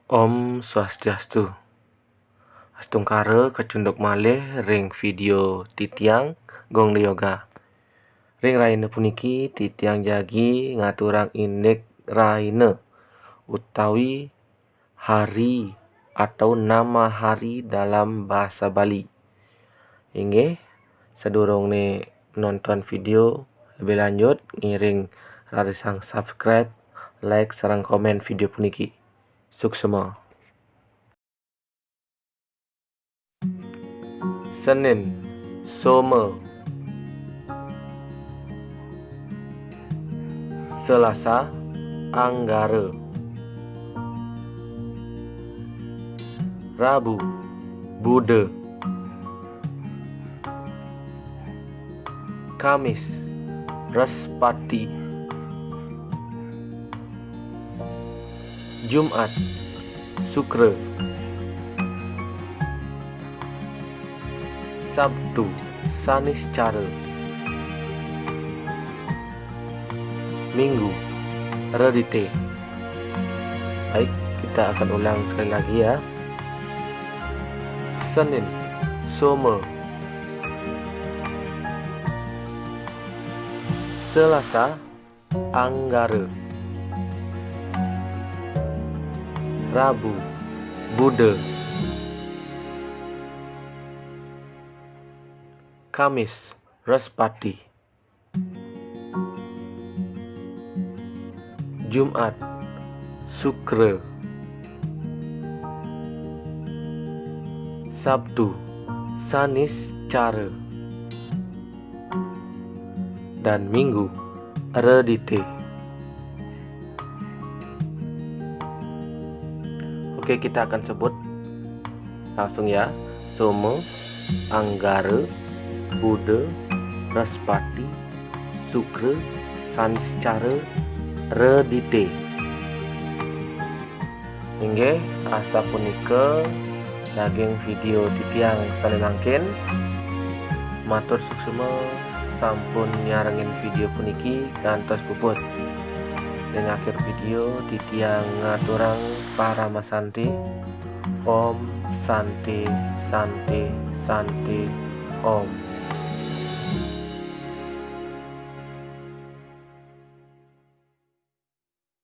Om Swastiastu. Astungkara kecunduk malih ring video titiang gong yoga. Ring raine puniki titiang jagi ngaturang indik raine utawi hari atau nama hari dalam bahasa Bali. Inggih, sedurunge nonton video lebih lanjut ngiring rarisang subscribe, like sareng komen video puniki. Suksema. Senin, Soma. Selasa, Anggara. Rabu, Buddha. Kamis, Respati. Jumat, Sukra. Sabtu, Saniscara. Minggu, Redite. Baik, kita akan ulang sekali lagi ya. Senin, Soma. Selasa, Anggara. Rabu, Buddha. Kamis, Respati. Jumat, Sukra. Sabtu, Saniscara. Dan Minggu, Redite. Oke, kita akan sebut langsung ya. Soma, Anggara, Buddha, Respati, Sukra, Saniscara, Redite. Inggih, asa punika daging video titiang salimangkin. Matur suksema sampun nyarengin video puniki kantos puput. Ing akhir video titiang ngaturang para masanti. Om Santi Santi Santi Om.